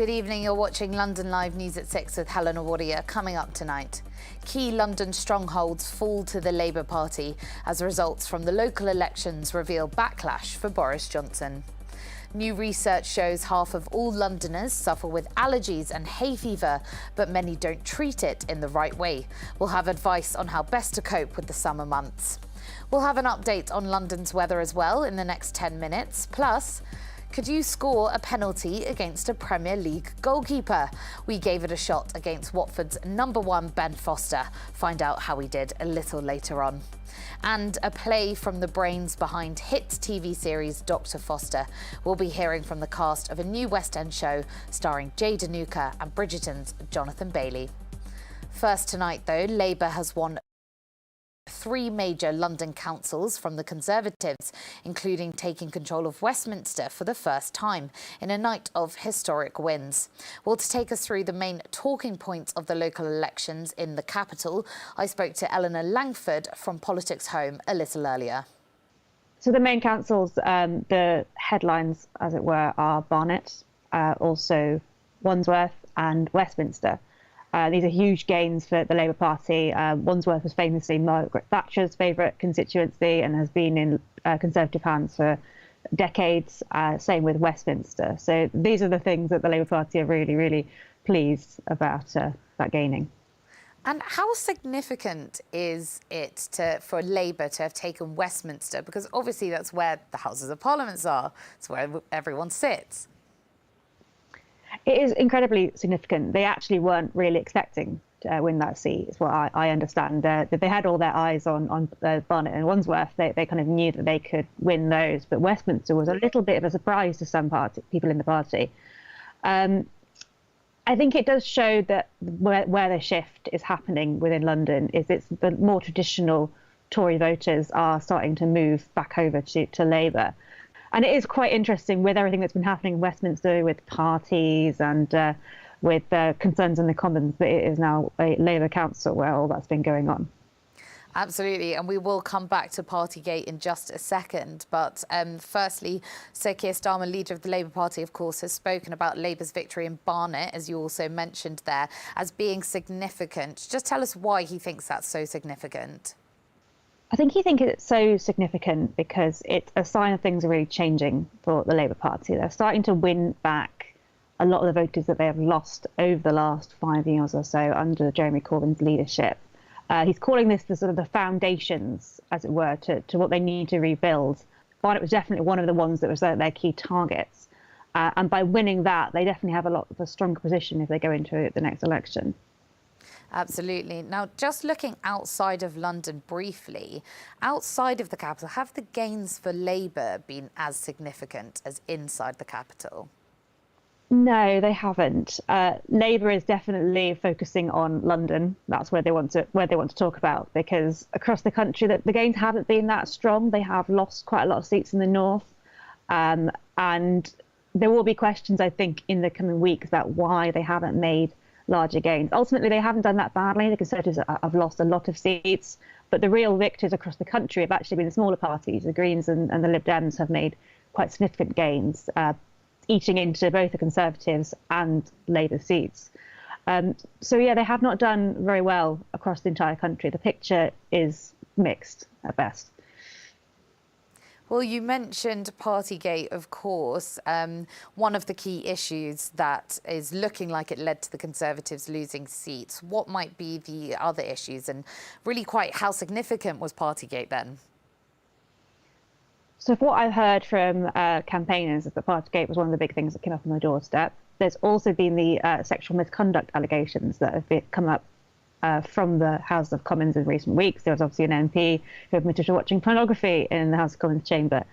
Good evening, you're watching London Live News at 6 with Helena Warrior. Coming up tonight, key London strongholds fall to the Labour Party as results from the local elections reveal backlash for Boris Johnson. New research shows half of all Londoners suffer with allergies and hay fever, but many don't treat it in the right way. We'll have advice on how best to cope with the summer months. We'll have an update on London's weather as well in the next 10 minutes. Plus, could you score a penalty against a Premier League goalkeeper? We gave it a shot against Watford's #1 Ben Foster. Find out how we did a little later on. And a play from the brains behind hit TV series Dr. Foster. We'll be hearing from the cast of a new West End show starring Jay Danuka and Bridgerton's Jonathan Bailey. First tonight, though, Labour has won 3 major London councils from the Conservatives, including taking control of Westminster for the first time in a night of historic wins. Well, to take us through the main talking points of the local elections in the capital, I spoke to Eleanor Langford from Politics Home a little earlier. So the main councils, the headlines, as it were, are Barnet, also Wandsworth and Westminster. These are huge gains for the Labour Party. Wandsworth was famously Margaret Thatcher's favourite constituency and has been in Conservative hands for decades. Same with Westminster. So these are the things that the Labour Party are really, really pleased about gaining. And how significant is it for Labour to have taken Westminster? Because obviously that's where the Houses of Parliament are. It's where everyone sits. It is incredibly significant. They actually weren't really expecting to win that seat, is what I understand. That they had all their eyes on Barnet and Wandsworth. They kind of knew that they could win those. But Westminster was a little bit of a surprise to some people in the party. I think it does show that where the shift is happening within London is it's the more traditional Tory voters are starting to move back over to Labour. And it is quite interesting with everything that's been happening in Westminster with parties and with concerns in the Commons, that it is now a Labour council where all that's been going on. Absolutely, and we will come back to Partygate in just a second. But firstly, Sir Keir Starmer, leader of the Labour Party, of course, has spoken about Labour's victory in Barnet, as you also mentioned there, as being significant. Just tell us why he thinks that's so significant. I think he thinks it's so significant because it's a sign of things are really changing for the Labour Party. They're starting to win back a lot of the voters that they have lost over the last 5 years or so under Jeremy Corbyn's leadership. He's calling this the sort of the foundations, as it were, to what they need to rebuild. Barnet was definitely one of the ones that was their key targets. And by winning that, they definitely have a stronger position if they go into the next election. Absolutely. Now, just looking outside of London briefly, outside of the capital, have the gains for Labour been as significant as inside the capital? No, they haven't. Labour is definitely focusing on London. That's where they want to talk about, because across the country, the gains haven't been that strong. They have lost quite a lot of seats in the north, and there will be questions, I think, in the coming weeks about why they haven't made larger gains. Ultimately, they haven't done that badly. The Conservatives have lost a lot of seats, but the real victors across the country have actually been the smaller parties. The Greens and the Lib Dems have made quite significant gains, eating into both the Conservatives and Labour seats. So, yeah, they have not done very well across the entire country. The picture is mixed at best. Well, you mentioned Partygate, of course. One of the key issues that is looking like it led to the Conservatives losing seats. What might be the other issues, and really quite how significant was Partygate then? So what I've heard from campaigners is that Partygate was one of the big things that came up on the doorstep. There's also been the sexual misconduct allegations that have come up from the House of Commons in recent weeks. There was obviously an MP who admitted to watching pornography in the House of Commons chamber.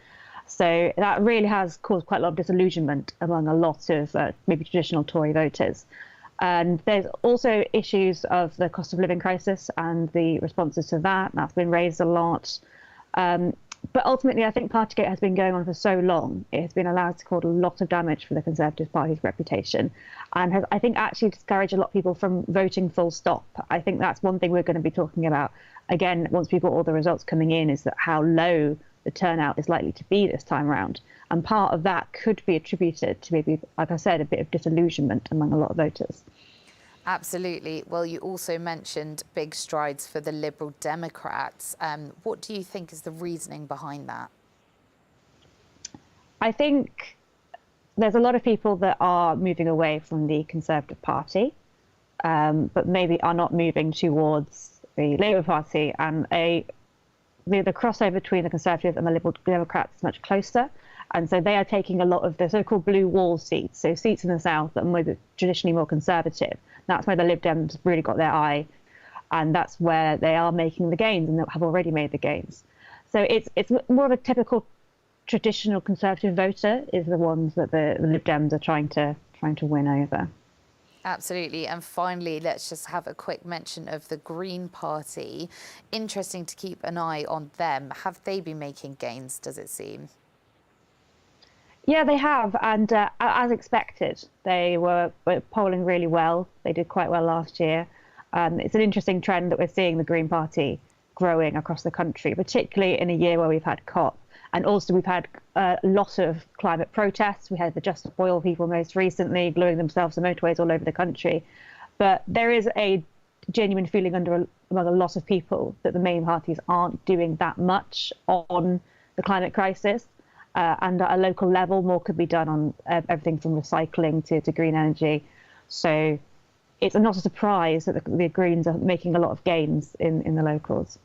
So that really has caused quite a lot of disillusionment among a lot of maybe traditional Tory voters. And there's also issues of the cost of living crisis and the responses to that. That's been raised a lot. But ultimately, I think Partygate has been going on for so long. It has been allowed to cause a lot of damage for the Conservative Party's reputation and has, I think, actually discouraged a lot of people from voting full stop. I think that's one thing we're going to be talking about, again, once we've got all the results coming in, is that how low the turnout is likely to be this time round. And part of that could be attributed to maybe, like I said, a bit of disillusionment among a lot of voters. Absolutely. Well, you also mentioned big strides for the Liberal Democrats. What do you think is the reasoning behind that? I think there's a lot of people that are moving away from the Conservative Party, but maybe are not moving towards the Labour Party. And the crossover between the Conservatives and the Liberal Democrats is much closer. And so they are taking a lot of the so-called blue wall seats, so seats in the south that are traditionally more conservative. That's where the Lib Dems really got their eye, and that's where they are making the gains and have already made the gains. So it's more of a typical traditional Conservative voter is the ones that the Lib Dems are trying to win over. Absolutely. And finally, let's just have a quick mention of the Green Party. Interesting to keep an eye on them. Have they been making gains, does it seem? Yeah, they have. And as expected, they were polling really well. They did quite well last year. It's an interesting trend that we're seeing the Green Party growing across the country, particularly in a year where we've had COP. And also we've had a lot of climate protests. We had the Just Oil people most recently gluing themselves to motorways all over the country. But there is a genuine feeling among a lot of people that the main parties aren't doing that much on the climate crisis. And at a local level, more could be done on everything from recycling to green energy. So it's not a surprise that the Greens are making a lot of gains in the locals.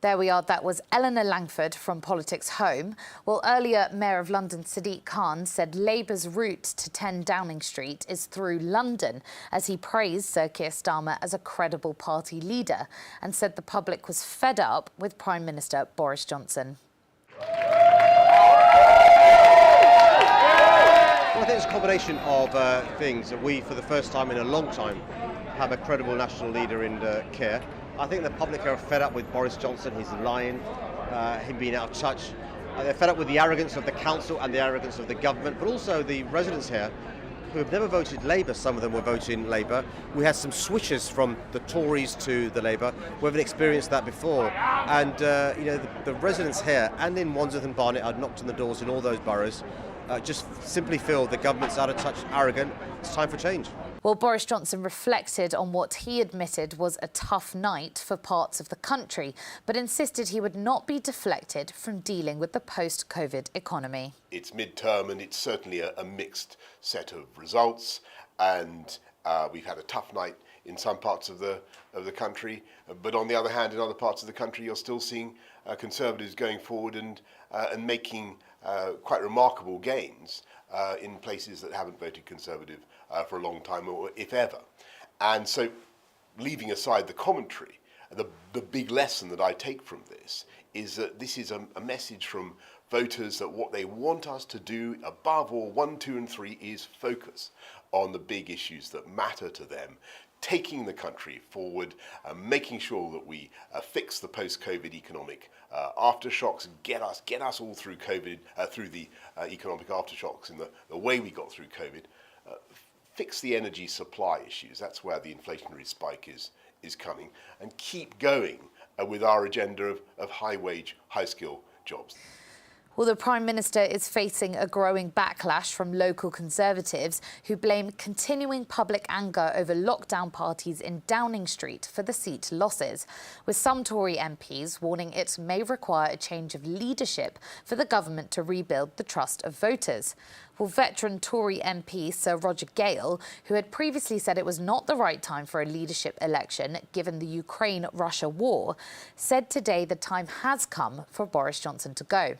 There we are. That was Eleanor Langford from Politics Home. Well, earlier, Mayor of London Sadiq Khan said Labour's route to 10 Downing Street is through London, as he praised Sir Keir Starmer as a credible party leader and said the public was fed up with Prime Minister Boris Johnson. Well, I think it's a combination of things. We, for the first time in a long time, have a credible national leader in Keir. I think the public are fed up with Boris Johnson, his lying, him being out of touch. They're fed up with the arrogance of the council and the arrogance of the government, but also the residents here who have never voted Labour. Some of them were voting Labour. We had some switches from the Tories to the Labour. We haven't experienced that before. And, the residents here and in Wandsworth and Barnet, I'd knocked on the doors in all those boroughs, just simply feel the government's out of touch, arrogant. It's time for change. Well, Boris Johnson reflected on what he admitted was a tough night for parts of the country, but insisted he would not be deflected from dealing with the post-COVID economy. It's mid-term and it's certainly a mixed set of results, and we've had a tough night in some parts of the country, but on the other hand, in other parts of the country, you're still seeing Conservatives going forward and making quite remarkable gains in places that haven't voted Conservative for a long time, or if ever. And so, leaving aside the commentary, the big lesson that I take from this is that this is a message from voters that what they want us to do, above all, 1, 2 and 3, is focus on the big issues that matter to them, taking the country forward, making sure that we fix the post-COVID economic aftershocks, get us all through COVID, through the economic aftershocks in the way we got through COVID, fix the energy supply issues. That's where the inflationary spike is coming, and keep going with our agenda of high-wage, high-skill jobs. Well, the Prime Minister is facing a growing backlash from local Conservatives who blame continuing public anger over lockdown parties in Downing Street for the seat losses, with some Tory MPs warning it may require a change of leadership for the government to rebuild the trust of voters. Well, veteran Tory MP Sir Roger Gale, who had previously said it was not the right time for a leadership election given the Ukraine-Russia war, said today the time has come for Boris Johnson to go.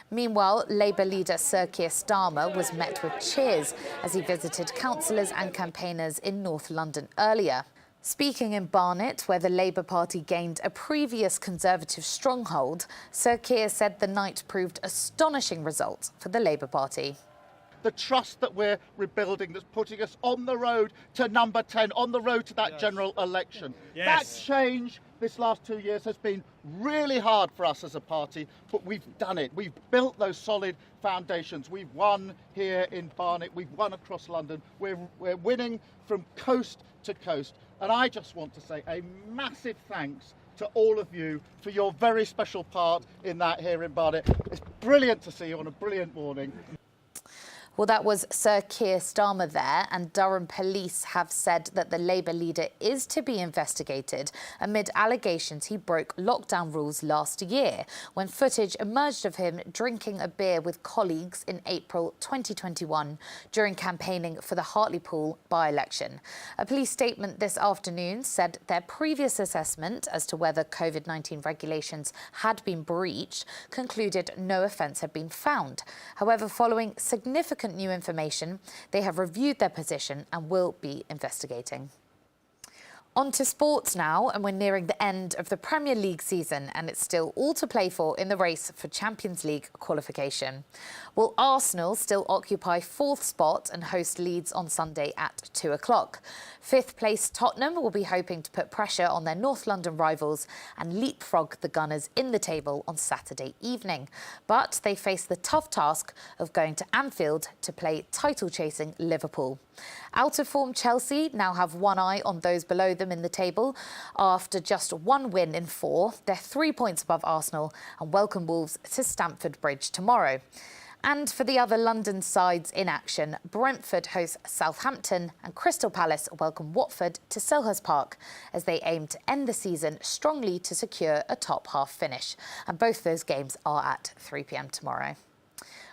Meanwhile, Labour leader Sir Keir Starmer was met with cheers as he visited councillors and campaigners in North London earlier. Speaking in Barnet, where the Labour Party gained a previous Conservative stronghold, Sir Keir said the night proved astonishing results for the Labour Party. The trust that we're rebuilding, that's putting us on the road to number 10, on the road to that general election. Yes. That change this last 2 years has been really hard for us as a party, but we've done it. We've built those solid foundations. We've won here in Barnet. We've won across London. We're winning from coast to coast. And I just want to say a massive thanks to all of you for your very special part in that here in Barnet. It's brilliant to see you on a brilliant morning. Well, that was Sir Keir Starmer there, and Durham police have said that the Labour leader is to be investigated amid allegations he broke lockdown rules last year when footage emerged of him drinking a beer with colleagues in April 2021 during campaigning for the Hartlepool by-election. A police statement this afternoon said their previous assessment as to whether COVID-19 regulations had been breached concluded no offence had been found. However, following significant new information, they have reviewed their position and will be investigating. On to sports now, and we're nearing the end of the Premier League season, and it's still all to play for in the race for Champions League qualification. Will Arsenal still occupy fourth spot and host Leeds on Sunday at 2 o'clock? Fifth place Tottenham will be hoping to put pressure on their North London rivals and leapfrog the Gunners in the table on Saturday evening. But they face the tough task of going to Anfield to play title-chasing Liverpool. Out of form Chelsea now have one eye on those below them in the table. After just one win in 4, they're 3 points above Arsenal and welcome Wolves to Stamford Bridge tomorrow. And for the other London sides in action, Brentford host Southampton and Crystal Palace welcome Watford to Selhurst Park as they aim to end the season strongly to secure a top half finish. And both those games are at 3 p.m. tomorrow.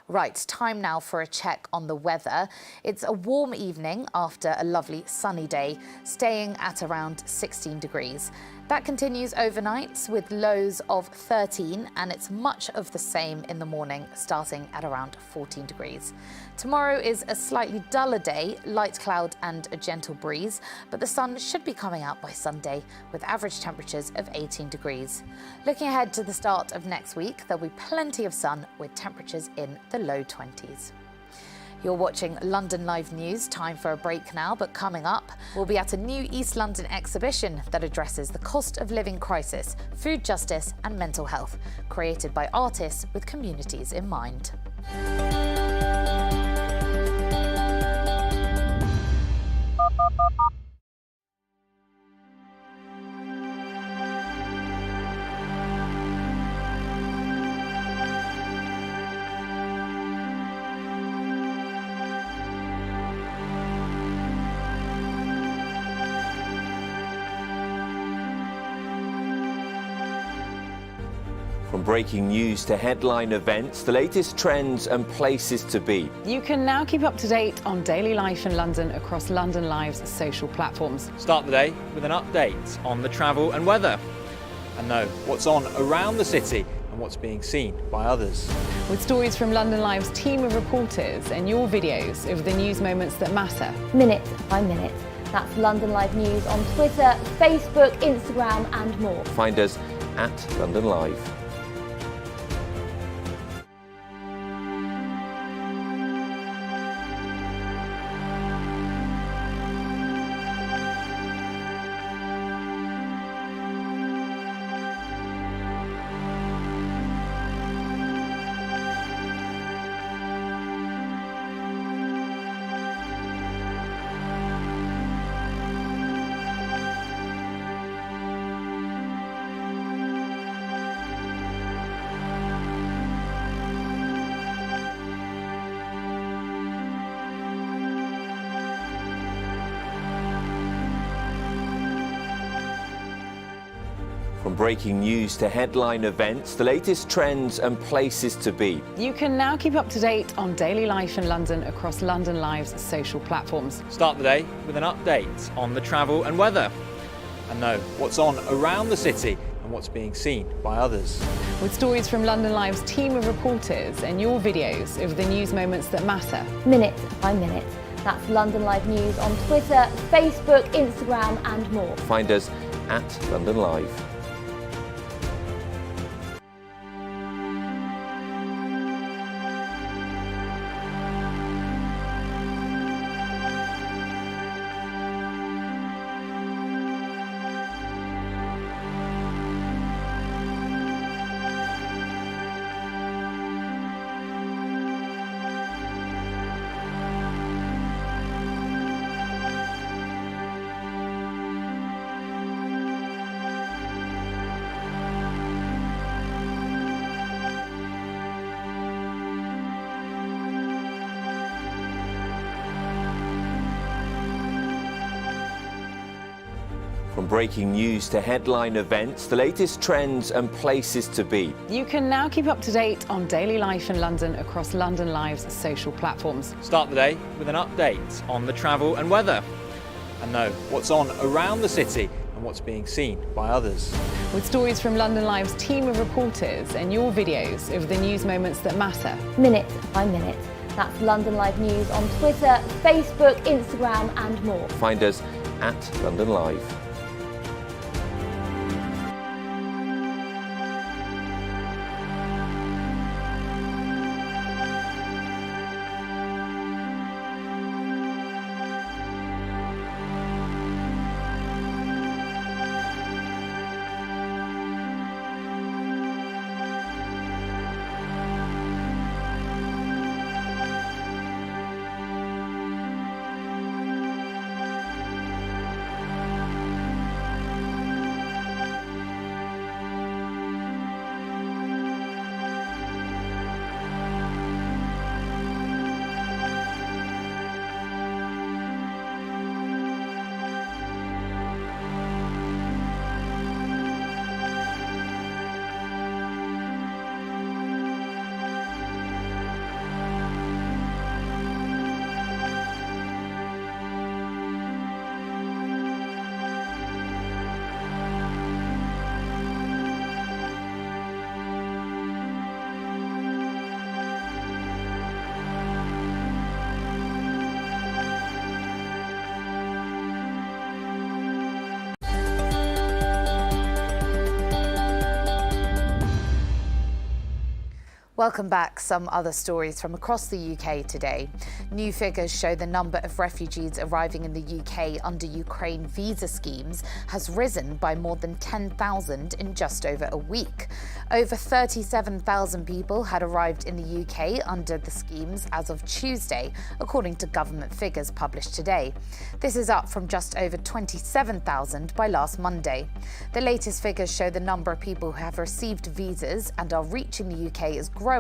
Right, time now for a check on the weather. It's a warm evening after a lovely sunny day, staying at around 16 degrees. That continues overnight with lows of 13, and it's much of the same in the morning, starting at around 14 degrees. Tomorrow is a slightly duller day, light cloud and a gentle breeze, but the sun should be coming out by Sunday with average temperatures of 18 degrees. Looking ahead to the start of next week, there'll be plenty of sun with temperatures in the low 20s. You're watching London Live News. Time for a break now, but coming up, we'll be at a new East London exhibition that addresses the cost of living crisis, food justice and mental health, created by artists with communities in mind. From breaking news to headline events, the latest trends and places to be. You can now keep up to date on daily life in London across London Live's social platforms. Start the day with an update on the travel and weather, and know what's on around the city and what's being seen by others. With stories from London Live's team of reporters and your videos of the news moments that matter. Minute by minute. That's London Live News on Twitter, Facebook, Instagram and more. Find us at London Live. From breaking news to headline events, the latest trends and places to be. You can now keep up to date on daily life in London across London Live's social platforms. Start the day with an update on the travel and weather, and know what's on around the city and what's being seen by others. With stories from London Live's team of reporters and your videos of the news moments that matter. Minute by minute. That's London Live News on Twitter, Facebook, Instagram and more. Find us at London Live. From breaking news to headline events, the latest trends and places to be. You can now keep up to date on daily life in London across London Live's social platforms. Start the day with an update on the travel and weather, and know what's on around the city and what's being seen by others. With stories from London Live's team of reporters and your videos of the news moments that matter. Minute by minute. That's London Live News on Twitter, Facebook, Instagram and more. Find us at London Live. Welcome back. Some other stories from across the UK today. New figures show the number of refugees arriving in the UK under Ukraine visa schemes has risen by more than 10,000 in just over a week. Over 37,000 people had arrived in the UK under the schemes as of Tuesday, according to government figures published today. This is up from just over 27,000 by last Monday. The latest figures show the number of people who have received visas and are reaching the UK is growing,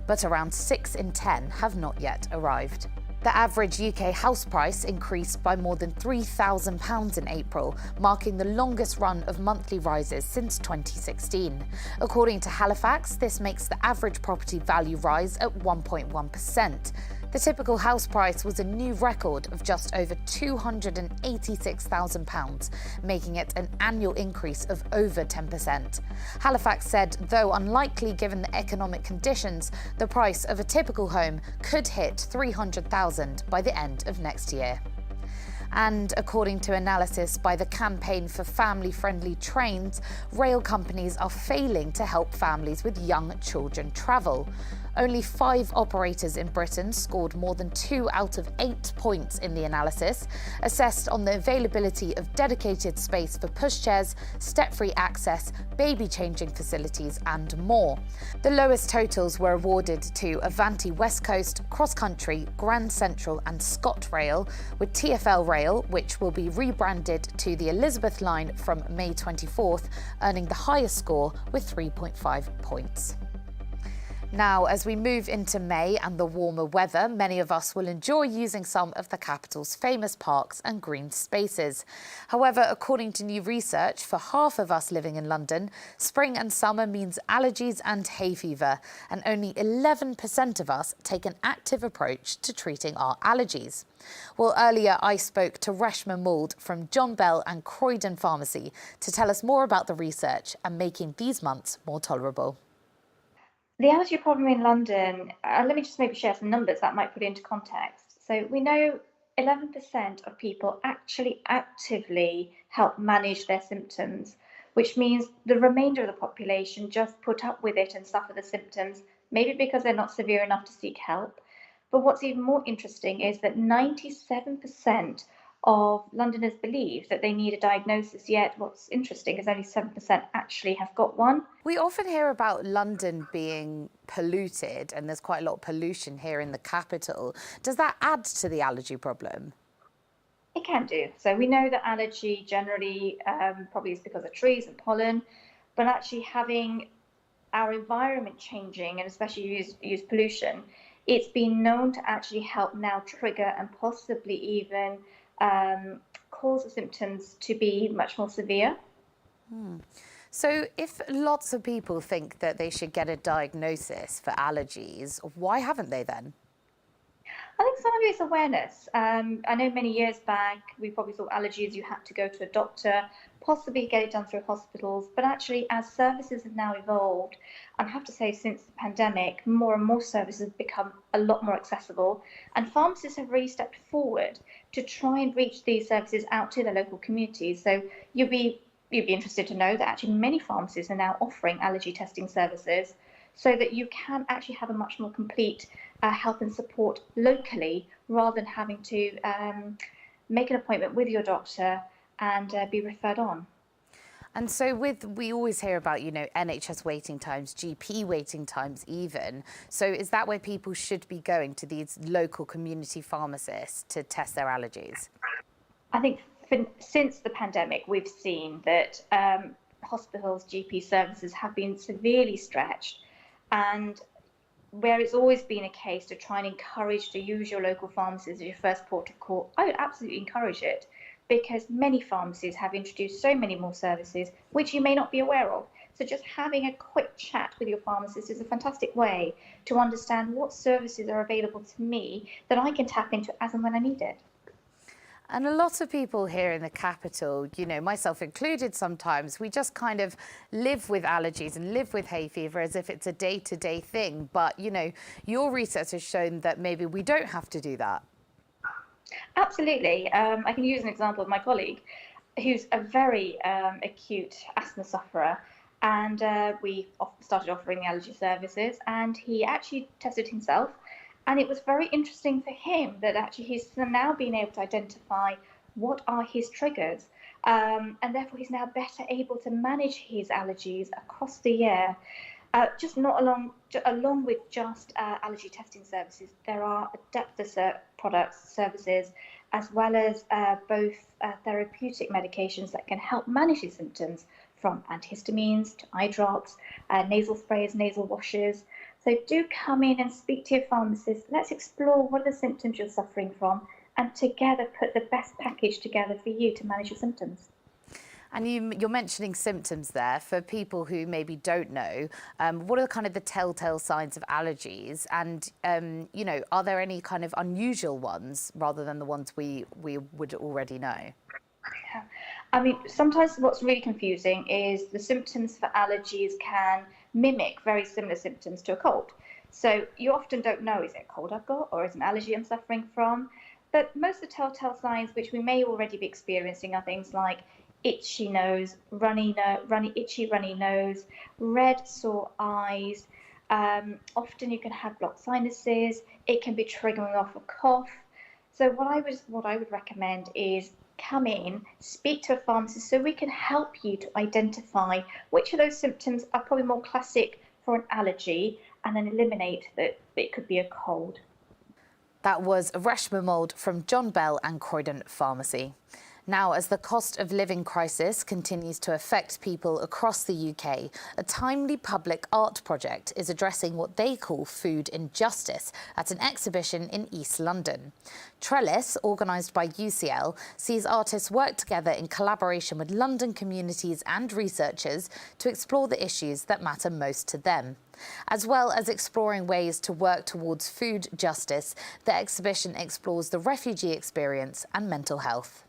but around 6 in 10 have not yet arrived. The average UK house price increased by more than £3,000 in April, marking the longest run of monthly rises since 2016. According to Halifax, this makes the average property value rise at 1.1%. The typical house price was a new record of just over £286,000, making it an annual increase of over 10%. Halifax said, though unlikely given the economic conditions, the price of a typical home could hit £300,000 by the end of next year. And according to analysis by the Campaign for Family-Friendly Trains, rail companies are failing to help families with young children travel. Only 5 operators in Britain scored more than 2 out of 8 points in the analysis, assessed on the availability of dedicated space for pushchairs, step-free access, baby-changing facilities and more. The lowest totals were awarded to Avanti West Coast, Cross Country, Grand Central and ScotRail, with TfL Rail, which will be rebranded to the Elizabeth Line from May 24th, earning the highest score with 3.5 points. Now, as we move into May and the warmer weather, many of us will enjoy using some of the capital's famous parks and green spaces. However, according to new research, for half of us living in London, spring and summer means allergies and hay fever, and only 11% of us take an active approach to treating our allergies. Well, earlier I spoke to Reshma Mould from John Bell and Croydon Pharmacy to tell us more about the research and making these months more tolerable. The allergy problem in London, let me just maybe share some numbers that might put it into context. So we know 11% of people actually actively help manage their symptoms, which means the remainder of the population just put up with it and suffer the symptoms, maybe because they're not severe enough to seek help. But what's even more interesting is that 97% of Londoners believe that they need a diagnosis, yet what's interesting is only 7% actually have got one. We often hear about London being polluted, and there's quite a lot of pollution here in the capital. Does that add to the allergy problem? It can do. So we know that allergy generally probably is because of trees and pollen, but actually having our environment changing, and especially use pollution, it's been known to actually help now trigger and possibly even cause the symptoms to be much more severe. So if lots of people think that they should get a diagnosis for allergies, why haven't they then? I think some of it is awareness. I know many years back, we probably thought allergies, you had to go to a doctor, possibly get it done through hospitals. But actually, as services have now evolved, I have to say since the pandemic, more and more services have become a lot more accessible. And pharmacists have really stepped forward to try and reach these services out to their local communities. So you'd be interested to know that actually many pharmacies are now offering allergy testing services so that you can actually have a much more complete help and support locally rather than having to make an appointment with your doctor and be referred on. And so we always hear about, NHS waiting times, GP waiting times even. So is that where people should be going, to these local community pharmacists to test their allergies? I think since the pandemic, we've seen that hospitals, GP services have been severely stretched, and where it's always been a case to try and encourage to use your local pharmacies as your first port of call, I would absolutely encourage it, because many pharmacies have introduced so many more services which you may not be aware of. So just having a quick chat with your pharmacist is a fantastic way to understand what services are available to me that I can tap into as and when I need it. And a lot of people here in the capital, myself included sometimes, we just kind of live with allergies and live with hay fever as if it's a day-to-day thing. But, your research has shown that maybe we don't have to do that. Absolutely. I can use an example of my colleague who's a very acute asthma sufferer. And we started offering the allergy services, and he actually tested himself. And it was very interesting for him that actually he's now been able to identify what are his triggers. And therefore, he's now better able to manage his allergies across the year. Just not along with just allergy testing services, there are a depth of products, services, as well as both therapeutic medications that can help manage these symptoms, from antihistamines to eye drops, nasal sprays, nasal washes. So do come in and speak to your pharmacist. Let's explore what are the symptoms you're suffering from, and together put the best package together for you to manage your symptoms. And you're mentioning symptoms there. For people who maybe don't know, what are kind of the telltale signs of allergies? And, are there any kind of unusual ones rather than the ones we would already know? Yeah. I mean, sometimes what's really confusing is the symptoms for allergies can mimic very similar symptoms to a cold. So you often don't know, is it a cold I've got or is it an allergy I'm suffering from? But most of the telltale signs which we may already be experiencing are things like itchy nose, runny nose, red sore eyes. Often you can have blocked sinuses. It can be triggering off a cough. So what I would recommend is come in, speak to a pharmacist so we can help you to identify which of those symptoms are probably more classic for an allergy, and then eliminate that it could be a cold. That was Reshma Mould from John Bell and Croydon Pharmacy. Now, as the cost of living crisis continues to affect people across the UK, a timely public art project is addressing what they call food injustice at an exhibition in East London. Trellis, organised by UCL, sees artists work together in collaboration with London communities and researchers to explore the issues that matter most to them. As well as exploring ways to work towards food justice, the exhibition explores the refugee experience and mental health.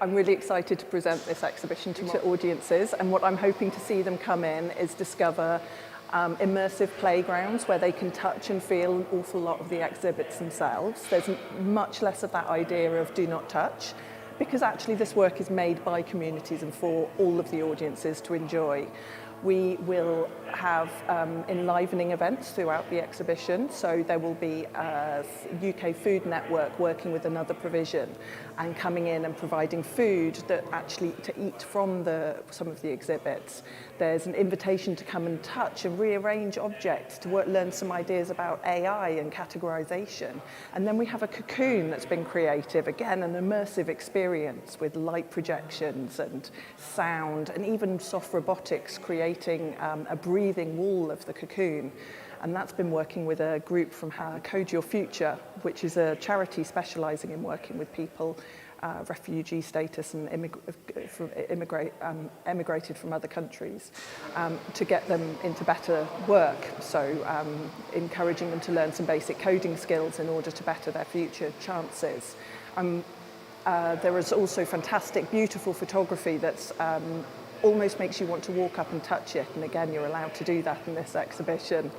I'm really excited to present this exhibition to audiences, and what I'm hoping to see them come in is discover immersive playgrounds where they can touch and feel an awful lot of the exhibits themselves. There's much less of that idea of do not touch, because actually this work is made by communities and for all of the audiences to enjoy. We will have enlivening events throughout the exhibition, so there will be a UK Food Network working with another provision and coming in and providing food that actually to eat from some of the exhibits. There's an invitation to come and touch and rearrange objects, to learn some ideas about AI and categorization. And then we have a cocoon that's been creative, again an immersive experience with light projections and sound and even soft robotics creating a breathing wall of the cocoon. And that's been working with a group from Code Your Future, which is a charity specialising in working with people refugee status and emigrated from other countries, to get them into better work. So encouraging them to learn some basic coding skills in order to better their future chances. There is also fantastic, beautiful photography that's almost makes you want to walk up and touch it. And again, you're allowed to do that in this exhibition.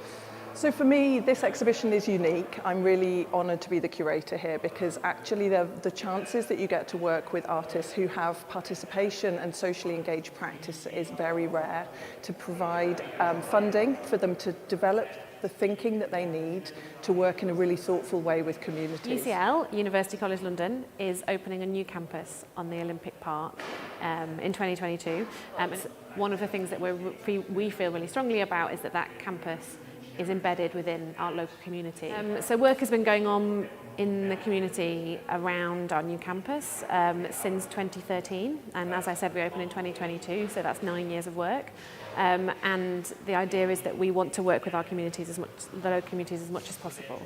So for me, this exhibition is unique. I'm really honoured to be the curator here because actually the chances that you get to work with artists who have participation and socially engaged practice is very rare, to provide funding for them to develop the thinking that they need to work in a really thoughtful way with communities. UCL, University College London, is opening a new campus on the Olympic Park in 2022. It's one of the things that we feel really strongly about is that campus is embedded within our local community. So work has been going on in the community around our new campus since 2013, and as I said, we opened in 2022, so that's 9 years of work. And the idea is that we want to work with our communities the local communities as much as possible.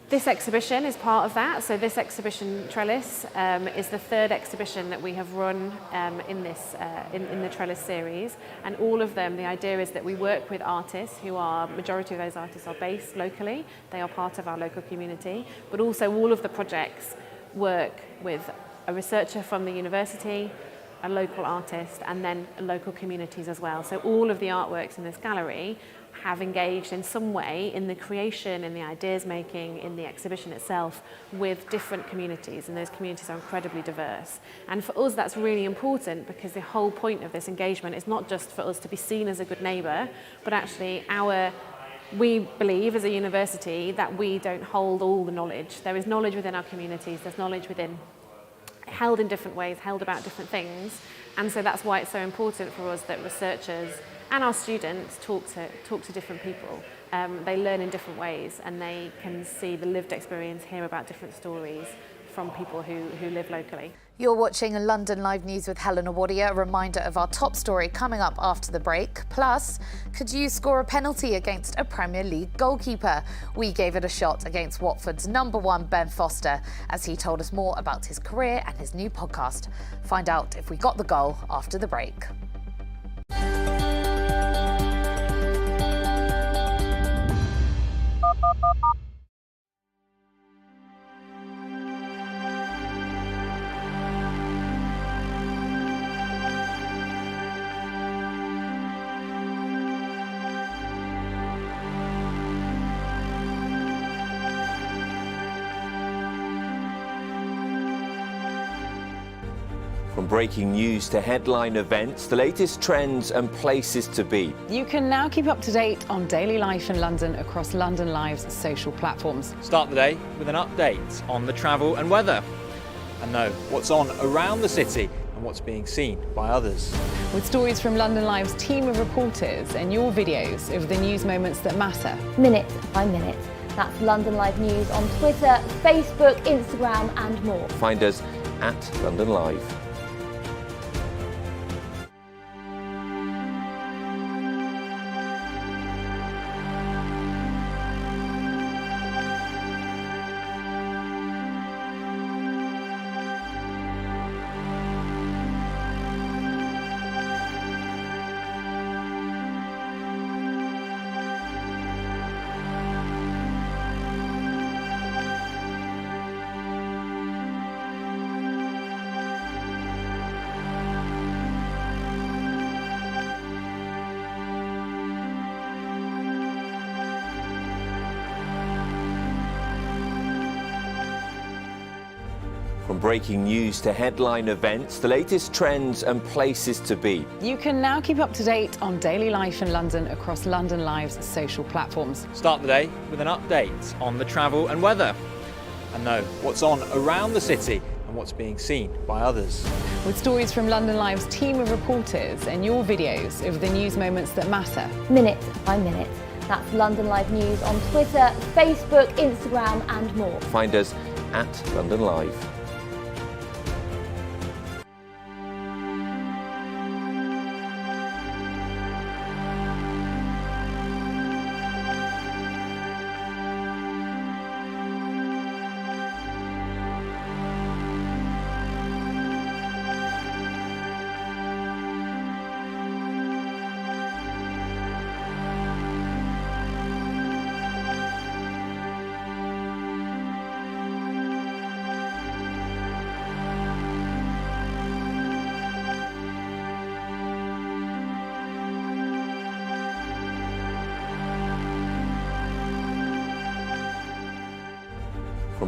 This exhibition is part of that. So this exhibition, Trellis, is the third exhibition that we have run in the Trellis series. And all of them, the idea is that we work with artists majority of those artists are based locally. They are part of our local community. But also all of the projects work with a researcher from the university, a local artist, and then local communities as well. So all of the artworks in this gallery have engaged in some way in the creation, in the ideas making, in the exhibition itself with different communities, and those communities are incredibly diverse. And for us that's really important because the whole point of this engagement is not just for us to be seen as a good neighbour, but actually we believe as a university that we don't hold all the knowledge. There is knowledge within our communities, there's knowledge held in different ways, held about different things, and so that's why it's so important for us that researchers and our students talk to different people. They learn in different ways and they can see the lived experience, hear about different stories from people who live locally. You're watching London Live News with Helen Awadia. A reminder of our top story coming up after the break. Plus, could you score a penalty against a Premier League goalkeeper? We gave it a shot against Watford's #1 Ben Foster as he told us more about his career and his new podcast. Find out if we got the goal after the break. From breaking news to headline events, the latest trends and places to be. You can now keep up to date on daily life in London across London Live's social platforms. Start the day with an update on the travel and weather, and know what's on around the city and what's being seen by others. With stories from London Live's team of reporters and your videos of the news moments that matter. Minute by minute. That's London Live News on Twitter, Facebook, Instagram and more. Find us at London Live. From breaking news to headline events, the latest trends and places to be. You can now keep up to date on daily life in London across London Live's social platforms. Start the day with an update on the travel and weather, and know what's on around the city and what's being seen by others. With stories from London Live's team of reporters and your videos of the news moments that matter. Minute by minute. That's London Live News on Twitter, Facebook, Instagram and more. Find us at London Live.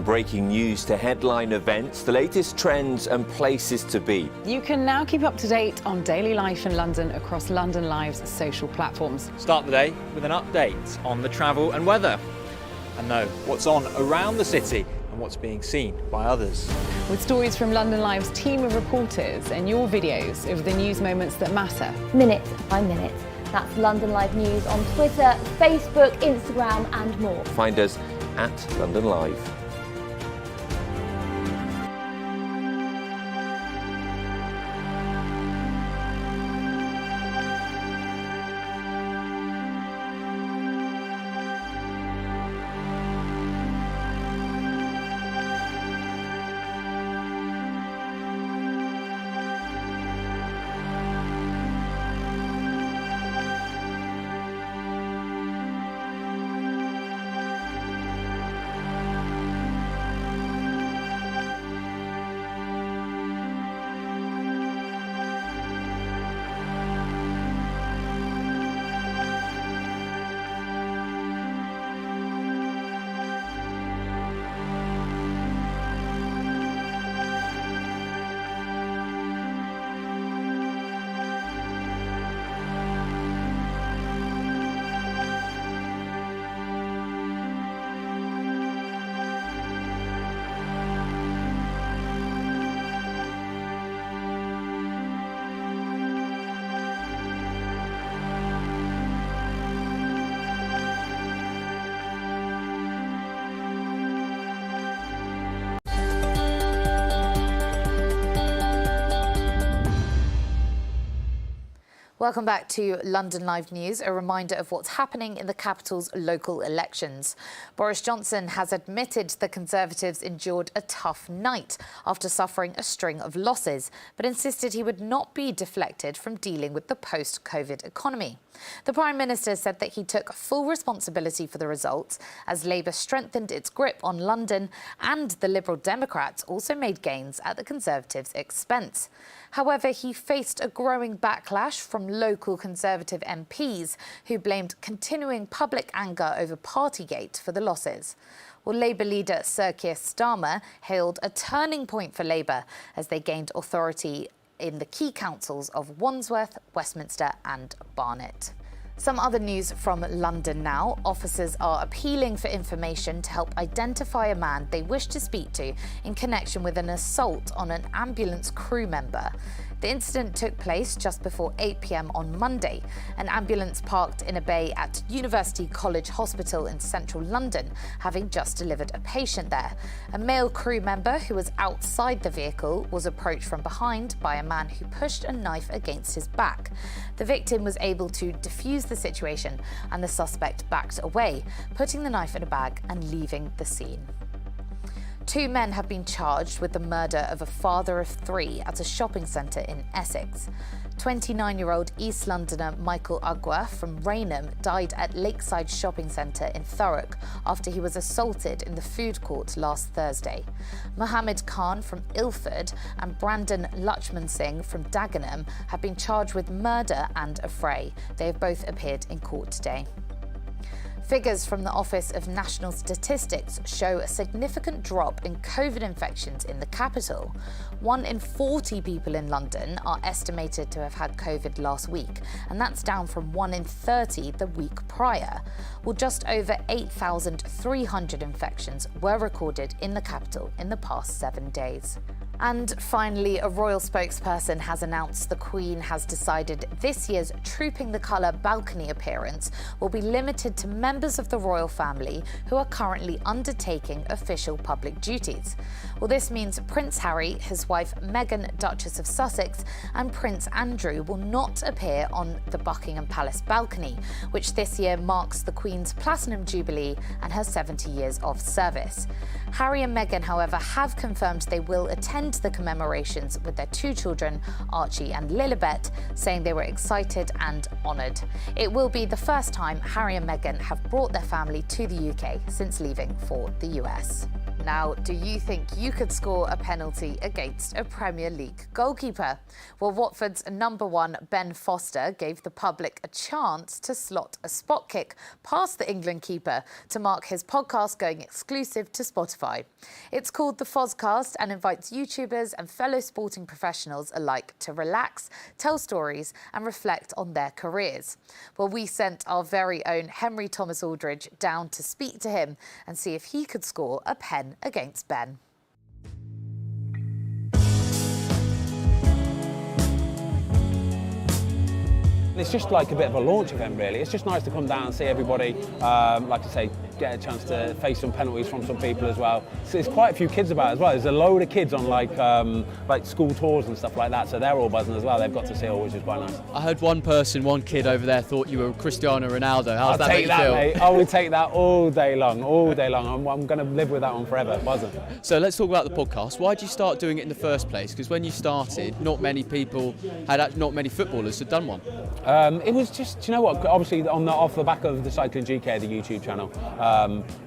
From breaking news to headline events, the latest trends and places to be. You can now keep up to date on daily life in London across London Live's social platforms. Start the day with an update on the travel and weather, and know what's on around the city and what's being seen by others. With stories from London Live's team of reporters and your videos of the news moments that matter. Minute by minute. That's London Live News on Twitter, Facebook, Instagram and more. Find us at London Live. Welcome back to London Live News. A reminder of what's happening in the capital's local elections. Boris Johnson has admitted the Conservatives endured a tough night after suffering a string of losses, but insisted he would not be deflected from dealing with the post-COVID economy. The Prime Minister said that he took full responsibility for the results as Labour strengthened its grip on London and the Liberal Democrats also made gains at the Conservatives' expense. However, he faced a growing backlash from local Conservative MPs who blamed continuing public anger over Partygate for the losses. Well, Labour leader Sir Keir Starmer hailed a turning point for Labour as they gained authority in the key councils of Wandsworth, Westminster and Barnet. Some other news from London now. Officers are appealing for information to help identify a man they wish to speak to in connection with an assault on an ambulance crew member. The incident took place just before 8 p.m. on Monday. An ambulance parked in a bay at University College Hospital in central London, having just delivered a patient there. A male crew member who was outside the vehicle was approached from behind by a man who pushed a knife against his back. The victim was able to defuse the situation and the suspect backed away, putting the knife in a bag and leaving the scene. 2 men have been charged with the murder of a father of 3 at a shopping centre in Essex. 29-year-old East Londoner Michael Agua from Raynham died at Lakeside Shopping Centre in Thurrock after he was assaulted in the food court last Thursday. Mohammed Khan from Ilford and Brandon Luchman Singh from Dagenham have been charged with murder and affray. They have both appeared in court today. Figures from the Office of National Statistics show a significant drop in COVID infections in the capital. 1 in 40 people in London are estimated to have had COVID last week, and that's down from 1 in 30 the week prior. Well, just over 8,300 infections were recorded in the capital in the past 7 days. And finally, a royal spokesperson has announced the Queen has decided this year's Trooping the Colour balcony appearance will be limited to members of the royal family who are currently undertaking official public duties. Well, this means Prince Harry, his wife Meghan, Duchess of Sussex, and Prince Andrew will not appear on the Buckingham Palace balcony, which this year marks the Queen's Platinum Jubilee and her 70 years of service. Harry and Meghan, however, have confirmed they will attend the commemorations with their 2 children, Archie and Lilibet, saying they were excited and honoured. It will be the first time Harry and Meghan have brought their family to the UK since leaving for the US. Now, do you think you could score a penalty against a Premier League goalkeeper? Well, Watford's number one, Ben Foster, gave the public a chance to slot a spot kick past the England keeper to mark his podcast going exclusive to Spotify. It's called The Fozcast and invites YouTubers and fellow sporting professionals alike to relax, tell stories and reflect on their careers. Well, we sent our very own Henry Thomas Aldridge down to speak to him and see if he could score a pen against Ben. It's just like a bit of a launch event, really. It's just nice to come down and see everybody, like I say, get a chance to face some penalties from some people as well. So there's quite a few kids about as well. There's a load of kids on like school tours and stuff like that, so they're all buzzing as well. They've got to see all, which is quite nice. I heard one kid over there thought you were Cristiano Ronaldo. How's that make you feel? Mate. I would take that all day long, all day long. I'm going to live with that one forever, buzzing. So let's talk about the podcast. Why did you start doing it in the first place? Because when you started, not many footballers had done one. It was just, do you know what? Obviously, off the back of the Cycling GK, the YouTube channel,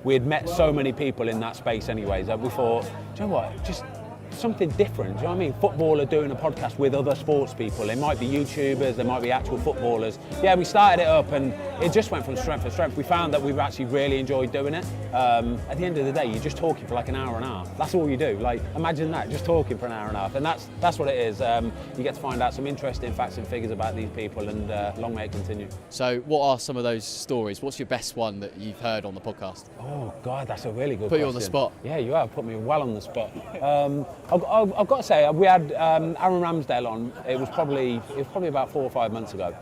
we had met so many people in that space anyways that we thought, do you know what? Just something different. Do you know what I mean? Footballer doing a podcast with other sports people. They might be YouTubers, they might be actual footballers. Yeah, we started it up and it just went from strength to strength. We found that we've actually really enjoyed doing it. At the end of the day, you're just talking for like an hour and a half. That's all you do. Like, imagine that, just talking for an hour and a half. And that's what it is. You get to find out some interesting facts and figures about these people, and long may it continue. So what are some of those stories? What's your best one that you've heard on the podcast? Oh God, that's a really good question. Put you on the spot. Yeah, you have put me well on the spot. I've got to say, we had Aaron Ramsdale on. It was probably about 4 or 5 months ago.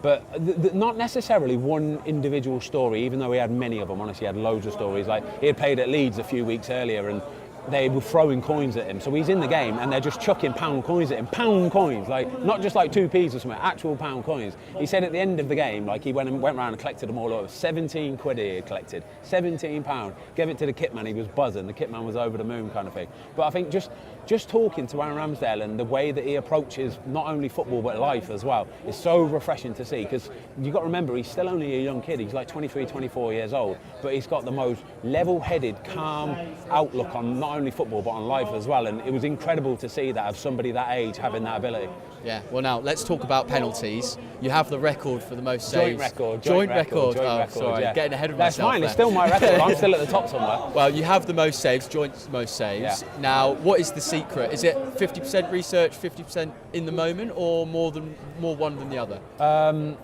But not necessarily one individual story, even though he had many of them. Honestly, he had loads of stories. Like, he had played at Leeds a few weeks earlier, and they were throwing coins at him. So he's in the game and they're just chucking pound coins at him. Pound coins, like not just like 2p's or something, actual pound coins. He said at the end of the game, like he went around and collected them all over. 17 quid he had collected, 17 pound. Gave it to the kit man, he was buzzing. The kit man was over the moon kind of thing. But I think just talking to Aaron Ramsdale and the way that he approaches not only football but life as well is so refreshing to see, because you've got to remember he's still only a young kid. He's like 23, 24 years old, but he's got the most level-headed, calm outlook on not only football but on life as well, and it was incredible to see that of somebody that age having that ability. Yeah, well now let's talk about penalties. You have the record for the most saves. Joint record. Sorry, yeah. Getting ahead of That's myself. Fine, it's still my record. I'm still at the top somewhere. Well, you have the most saves, joint most saves. Yeah. Now, what is the secret? Is it 50% research, 50% in the moment, or more one than the other?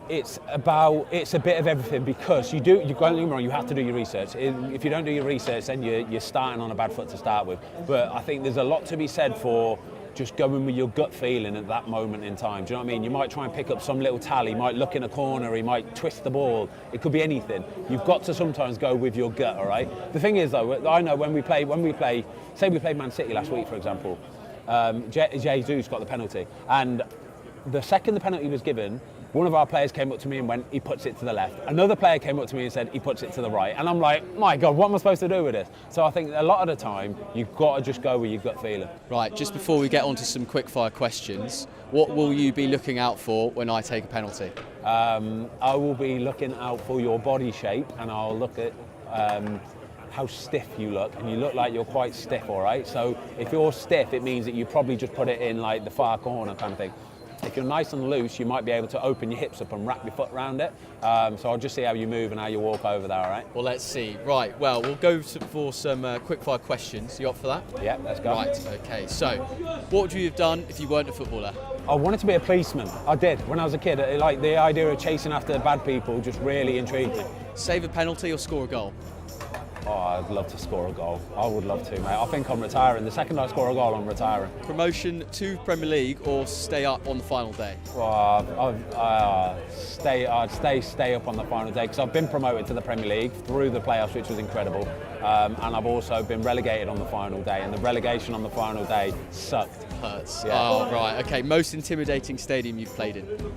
It's a bit of everything, because you have to do your research. If you don't do your research, then you're starting on a bad foot to start with. But I think there's a lot to be said for just going with your gut feeling at that moment in time. Do you know what I mean? You might try and pick up some little tally, he might look in a corner, he might twist the ball. It could be anything. You've got to sometimes go with your gut, all right? The thing is, though, I know when we play, say we played Man City last week, for example, Jesus got the penalty, and the second the penalty was given, one of our players came up to me and went, he puts it to the left. Another player came up to me and said, he puts it to the right. And I'm like, my God, what am I supposed to do with this? So I think a lot of the time, you've got to just go with your gut feeling. Right, just before we get on to some quick-fire questions, what will you be looking out for when I take a penalty? I will be looking out for your body shape, and I'll look at how stiff you look, and you look like you're quite stiff, all right? So if you're stiff, it means that you probably just put it in like the far corner kind of thing. If you're nice and loose, you might be able to open your hips up and wrap your foot around it. So I'll just see how you move and how you walk over there, all right? Well, let's see. Right, well, we'll go for some quick-fire questions. You up for that? Yeah, let's go. Right, okay. So, what would you have done if you weren't a footballer? I wanted to be a policeman. I did. When I was a kid, like the idea of chasing after bad people just really intrigued me. Save a penalty or score a goal? Oh, I'd love to score a goal. I would love to, mate. I think I'm retiring. The second I score a goal, I'm retiring. Promotion to Premier League or stay up on the final day? Well, I'd stay up on the final day, because I've been promoted to the Premier League through the playoffs, which was incredible. And I've also been relegated on the final day, and the relegation on the final day sucked. Hurts. Yeah. Oh, right. Okay, most intimidating stadium you've played in?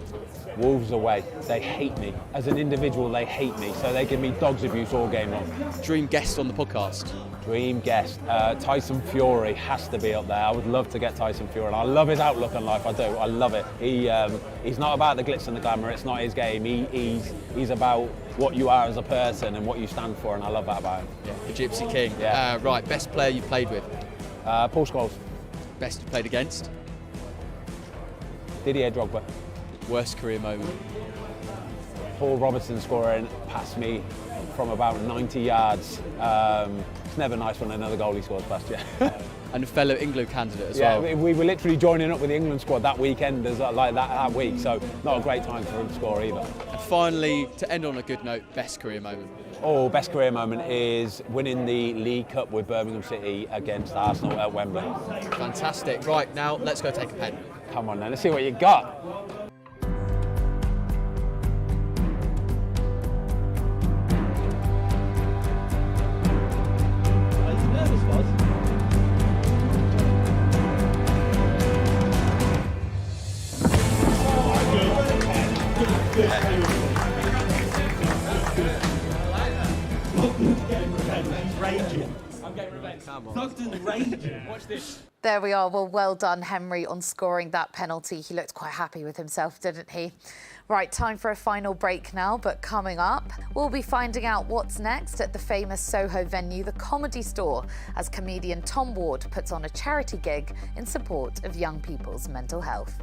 Wolves away. They hate me. As an individual, they hate me. So they give me dog's abuse all game long. Dream guest on the podcast? Dream guest. Tyson Fury has to be up there. I would love to get Tyson Fury. And I love his outlook on life. I do. I love it. He's not about the glitz and the glamour. It's not his game. He's about what you are as a person and what you stand for, and I love that about him. Yeah, the Gypsy King. Yeah. Right, best player you played with? Paul Scholes. Best you played against? Didier Drogba. Worst career moment? Paul Robertson scoring past me from about 90 yards. It's never nice when another goalie scores past you. And a fellow England candidate as well. well. We were literally joining up with the England squad that weekend, like that week, so not a great time for him to score either. And finally, to end on a good note, best career moment? Oh, best career moment is winning the League Cup with Birmingham City against Arsenal at Wembley. Fantastic. Right, now let's go take a pen. Come on then, let's see what you got. There we are. Well, well done, Henry, on scoring that penalty. He looked quite happy with himself, didn't he? Right, time for a final break now, but coming up, we'll be finding out what's next at the famous Soho venue, the Comedy Store, as comedian Tom Ward puts on a charity gig in support of young people's mental health.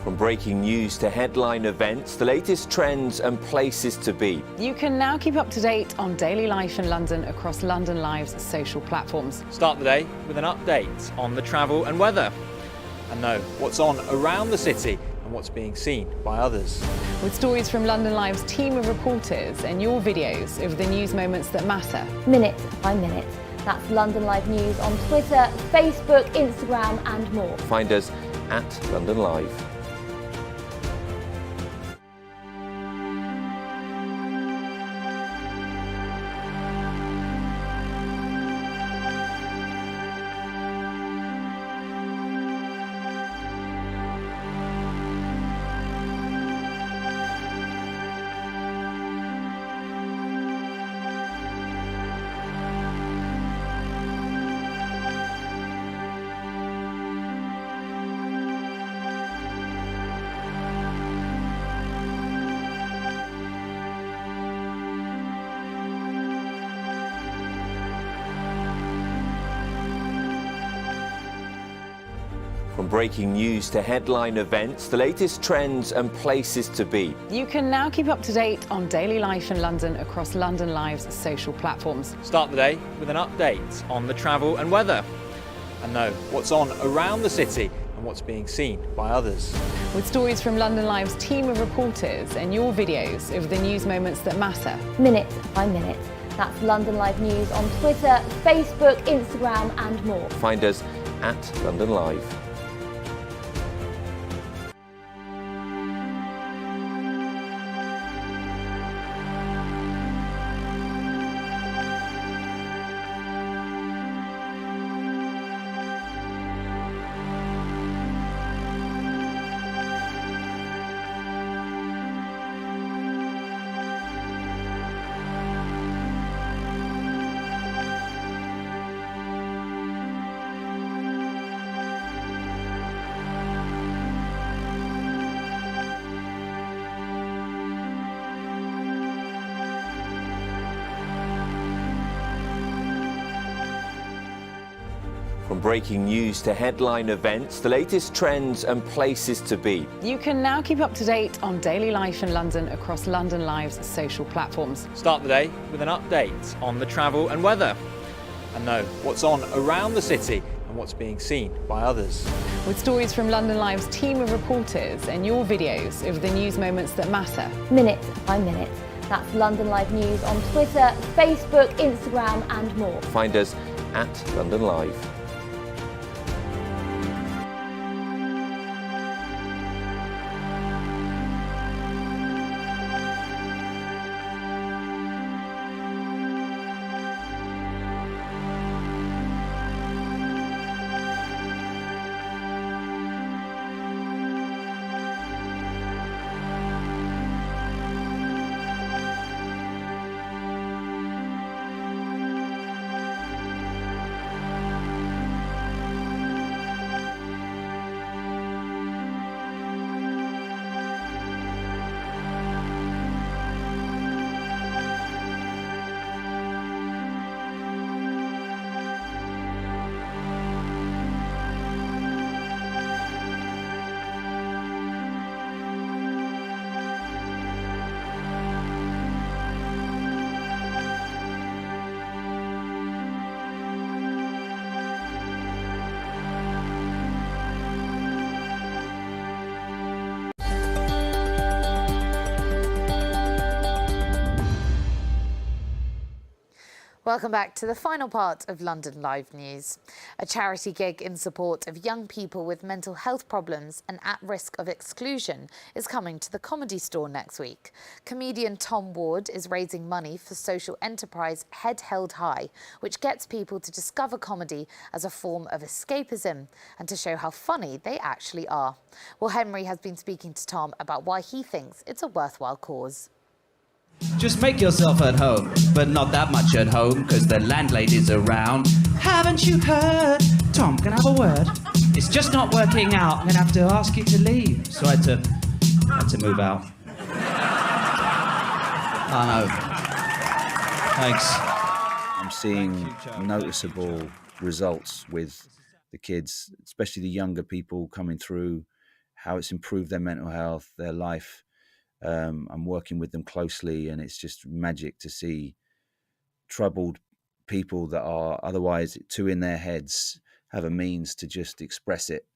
From breaking news to headline events, the latest trends and places to be. You can now keep up to date on daily life in London across London Live's social platforms. Start the day with an update on the travel and weather. And know what's on around the city and what's being seen by others. With stories from London Live's team of reporters and your videos of the news moments that matter. Minute by minute. That's London Live News on Twitter, Facebook, Instagram and more. Find us at London Live. From breaking news to headline events, the latest trends and places to be. You can now keep up to date on daily life in London across London Live's social platforms. Start the day with an update on the travel and weather. And know what's on around the city and what's being seen by others. With stories from London Live's team of reporters and your videos of the news moments that matter. Minute by minute. That's London Live News on Twitter, Facebook, Instagram and more. Find us at London Live. From breaking news to headline events, the latest trends and places to be. You can now keep up to date on daily life in London across London Live's social platforms. Start the day with an update on the travel and weather. And know what's on around the city and what's being seen by others. With stories from London Live's team of reporters and your videos of the news moments that matter. Minute by minute. That's London Live News on Twitter, Facebook, Instagram and more. Find us at London Live. Welcome back to the final part of London Live News. A charity gig in support of young people with mental health problems and at risk of exclusion is coming to the Comedy Store next week. Comedian Tom Ward is raising money for social enterprise Head Held High, which gets people to discover comedy as a form of escapism and to show how funny they actually are. Well, Henry has been speaking to Tom about why he thinks it's a worthwhile cause. Just make yourself at home, but not that much at home, because the landlady's around. Haven't you heard? Tom, can I have a word? It's just not working out. I'm going to have to ask you to leave. So I had to move out. I know. Thanks. I'm seeing noticeable results with the kids, especially the younger people coming through, how it's improved their mental health, their life. I'm working with them closely, and it's just magic to see troubled people that are otherwise too in their heads have a means to just express it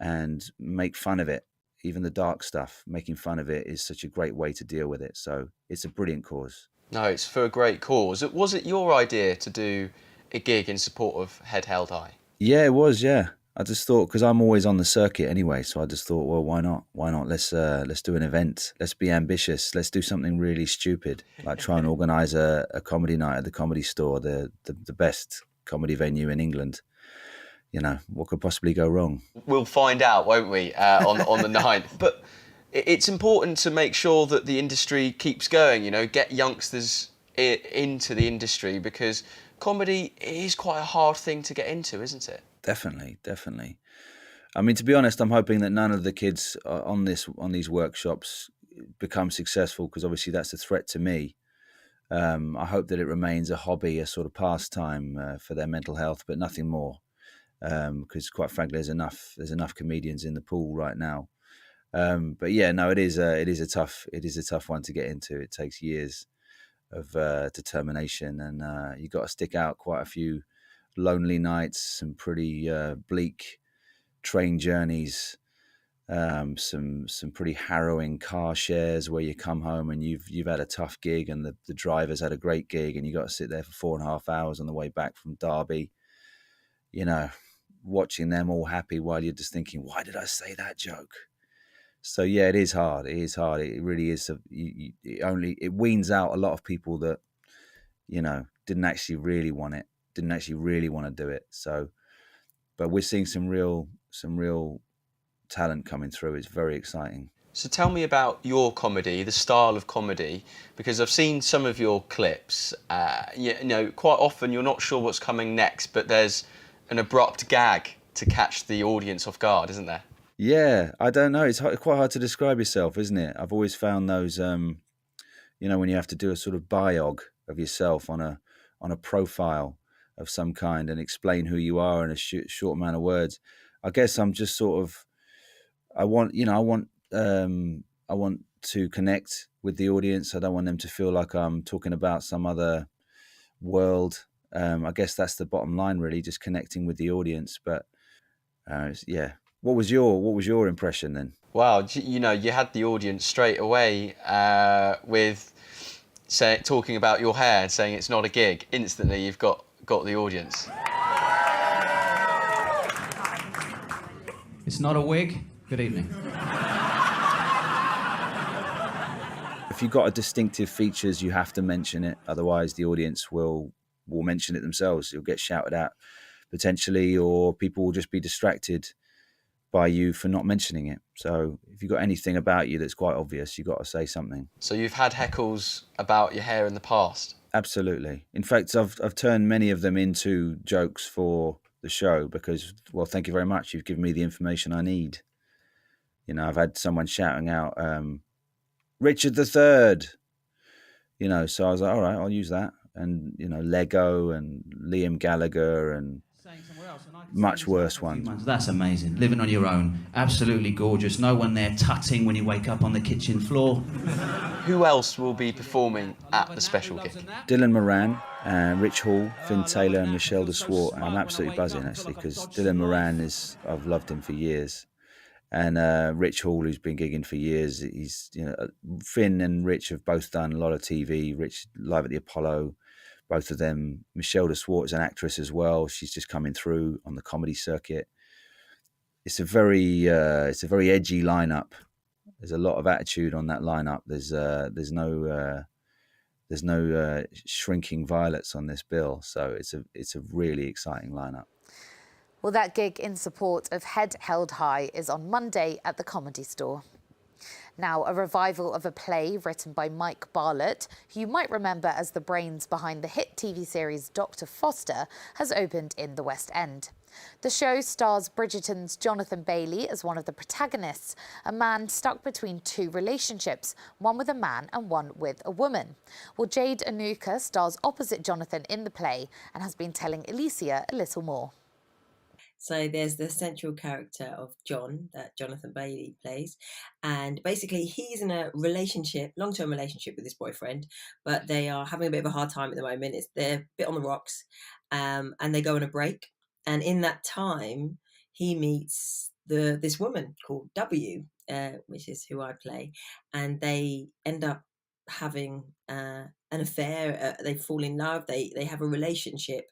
and make fun of it. Even the dark stuff, making fun of it is such a great way to deal with it. So it's a brilliant cause. No, it's for a great cause. Was it your idea to do a gig in support of Head Held High? Yeah, it was, yeah. I just thought, because I'm always on the circuit anyway, so I just thought, well, why not? Why not? Let's do an event. Let's be ambitious. Let's do something really stupid, like try and organise a comedy night at the Comedy Store, the best comedy venue in England. You know, what could possibly go wrong? We'll find out, won't we, on the 9th. But it's important to make sure that the industry keeps going, you know, get youngsters into the industry, because comedy is quite a hard thing to get into, isn't it? Definitely. I mean, to be honest, I'm hoping that none of the kids on these workshops become successful, because obviously that's a threat to me. I hope that it remains a hobby, a sort of pastime for their mental health, but nothing more. Because quite frankly, there's enough comedians in the pool right now. But yeah, no, it is a tough one to get into. It takes years of determination, and you've got to stick out quite a few lonely nights, some pretty bleak train journeys, some pretty harrowing car shares where you come home and you've had a tough gig and the driver's had a great gig, and you got to sit there for 4.5 hours on the way back from Derby, you know, watching them all happy while you're just thinking, why did I say that joke? So yeah, it is hard. It really is. It weans out a lot of people that, you know, didn't actually really want to do it. So, but we're seeing some real talent coming through. It's very exciting. So tell me about your comedy, the style of comedy, because I've seen some of your clips. You know, quite often you're not sure what's coming next, but there's an abrupt gag to catch the audience off guard, isn't there? Yeah, I don't know. It's quite hard to describe yourself, isn't it? I've always found those, you know, when you have to do a sort of biog of yourself on a profile of some kind and explain who you are in a short amount of words. I guess I'm just sort of, I want to connect with the audience. I don't want them to feel like I'm talking about some other world. I guess that's the bottom line, really, just connecting with the audience. But yeah, what was your impression then? Wow, you know, you had the audience straight away with talking about your hair and saying it's not a gig. Instantly, you've got the audience. It's not a wig. Good evening. If you've got a distinctive features, you have to mention it. Otherwise, the audience will mention it themselves. You'll get shouted at potentially, or people will just be distracted by you for not mentioning it. So if you've got anything about you that's quite obvious, you've got to say something. So you've had heckles about your hair in the past? Absolutely. In fact, I've turned many of them into jokes for the show because, well, thank you very much. You've given me the information I need. You know, I've had someone shouting out, Richard III, you know, so I was like, all right, I'll use that. And, you know, Lego and Liam Gallagher and much worse ones. That's amazing. Living on your own. Absolutely gorgeous. No one there tutting when you wake up on the kitchen floor. Who else will be performing at the special gig? Dylan Moran, Rich Hall, Finn Taylor and Michelle de Swart. I'm absolutely buzzing, actually, because Dylan Moran I've loved him for years. And Rich Hall, who's been gigging for years, he's, you know, Finn and Rich have both done a lot of TV. Rich live at the Apollo, both of them. Michelle de Swart is an actress as well. She's just coming through on the comedy circuit. It's a very edgy lineup. There's a lot of attitude on that lineup. There's no shrinking violets on this bill, so it's a really exciting lineup. Well, that gig in support of Head Held High is on Monday at the Comedy Store. Now, a revival of a play written by Mike Bartlett, who you might remember as the brains behind the hit TV series Dr. Foster, has opened in the West End. The show stars Bridgerton's Jonathan Bailey as one of the protagonists, a man stuck between two relationships, one with a man and one with a woman. Well, Jade Anuka stars opposite Jonathan in the play and has been telling Alicia a little more. So there's the central character of John that Jonathan Bailey plays, and basically he's in a relationship, long-term relationship with his boyfriend, but they are having a bit of a hard time at the moment. They're a bit on the rocks, and they go on a break. And in that time, he meets this woman called W, which is who I play, and they end up having an affair. They fall in love. They have a relationship.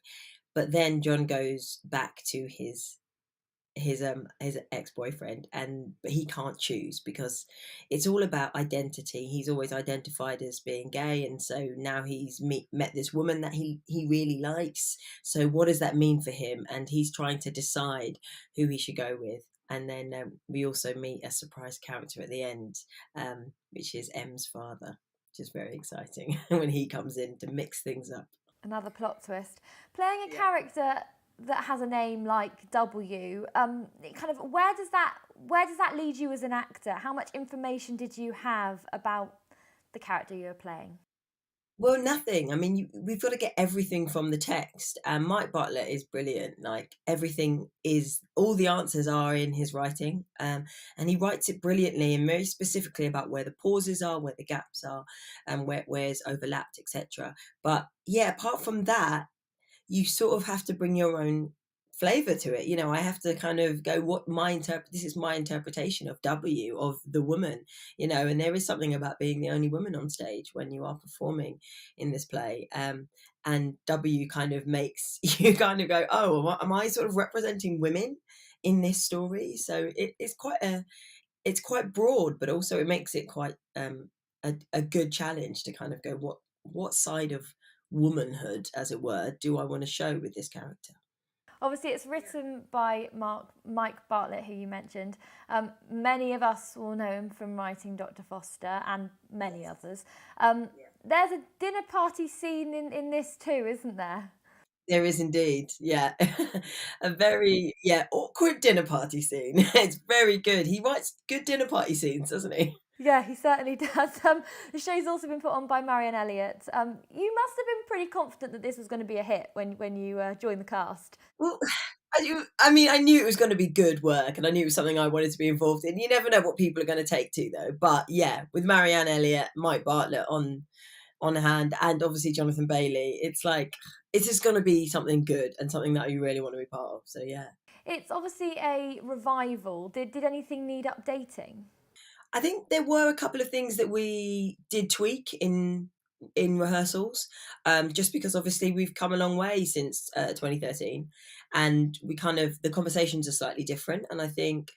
But then John goes back to his ex-boyfriend, but he can't choose because it's all about identity. He's always identified as being gay, and so now he's met this woman that he really likes. So what does that mean for him? And he's trying to decide who he should go with. And then we also meet a surprise character at the end, which is M's father, which is very exciting when he comes in to mix things up. Another plot twist. Playing a character that has a name like W, where does that lead you as an actor? How much information did you have about the character you were playing? Well, nothing. I mean, we've got to get everything from the text, and Mike Bartlett is brilliant. Like, all the answers are in his writing, and he writes it brilliantly and very specifically about where the pauses are, where the gaps are, and where it's overlapped, etc. But yeah, apart from that, you sort of have to bring your own flavor to it. I have to kind of go, this is my interpretation of W, of the woman, and there is something about being the only woman on stage when you are performing in this play. And W kind of makes you kind of go, oh, am I sort of representing women in this story? So it's quite broad, but also it makes it quite a good challenge to kind of go, what side of womanhood, as it were, do I want to show with this character? Obviously, it's written by Mike Bartlett, who you mentioned. Many of us will know him from writing Dr. Foster and many others. There's a dinner party scene in this too, isn't there? There is indeed, yeah. A very, awkward dinner party scene. It's very good. He writes good dinner party scenes, doesn't he? Yeah, he certainly does. The show's also been put on by Marianne Elliott. You must have been pretty confident that this was going to be a hit when you joined the cast. Well, I knew it was going to be good work, and I knew it was something I wanted to be involved in. You never know what people are going to take to, though. But yeah, with Marianne Elliott, Mike Bartlett on hand, and obviously Jonathan Bailey, it's like, it's just going to be something good and something that you really want to be part of. So yeah. It's obviously a revival. Did anything need updating? I think there were a couple of things that we did tweak in rehearsals, just because obviously we've come a long way since 2013, and the conversations are slightly different. And I think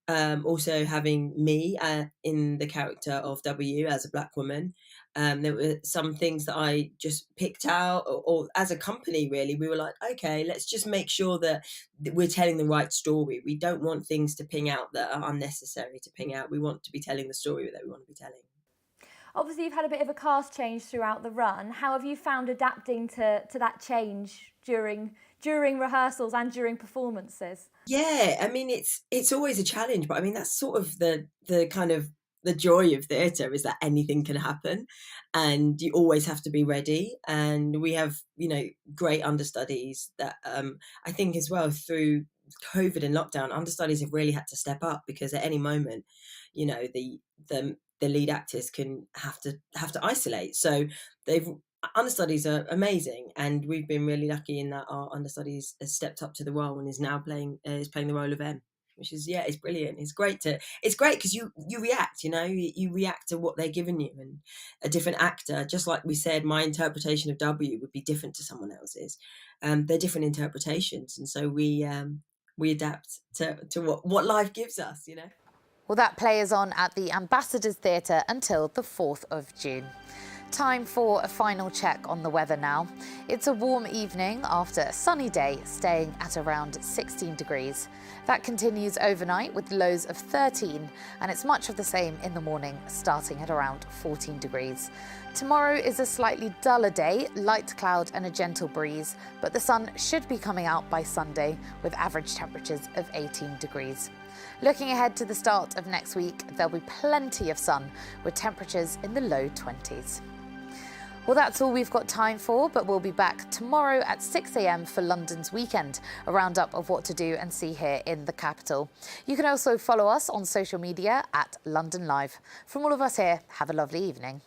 also having me in the character of W as a black woman, there were some things that I just picked out, or as a company, really, we were like, okay, let's just make sure that we're telling the right story. We don't want things to ping out that are unnecessary to ping out. We want to be telling the story that we want to be telling. Obviously, you've had a bit of a cast change throughout the run. How have you found adapting to that change during rehearsals and during performances? Yeah, I mean, it's always a challenge, but I mean, that's sort of the kind of the joy of theatre, is that anything can happen and you always have to be ready. And we have, great understudies that I think as well, through COVID and lockdown, understudies have really had to step up, because at any moment, the lead actors can have to isolate. So understudies are amazing, and we've been really lucky in that our understudies has stepped up to the role and is now playing the role of M. which is, yeah, it's brilliant. It's great because you react, you react to what they're giving you, and a different actor, just like we said, my interpretation of W would be different to someone else's. They're different interpretations, and so we adapt to what life gives us, Well, that play is on at the Ambassadors Theatre until the 4th of June. Time for a final check on the weather now. It's a warm evening after a sunny day, staying at around 16 degrees. That continues overnight with lows of 13, and it's much of the same in the morning, starting at around 14 degrees. Tomorrow is a slightly duller day, light cloud and a gentle breeze, but the sun should be coming out by Sunday with average temperatures of 18 degrees. Looking ahead to the start of next week, there'll be plenty of sun with temperatures in the low 20s. Well, that's all we've got time for, but we'll be back tomorrow at 6 a.m. for London's Weekend, a roundup of what to do and see here in the capital. You can also follow us on social media at London Live. From all of us here, have a lovely evening.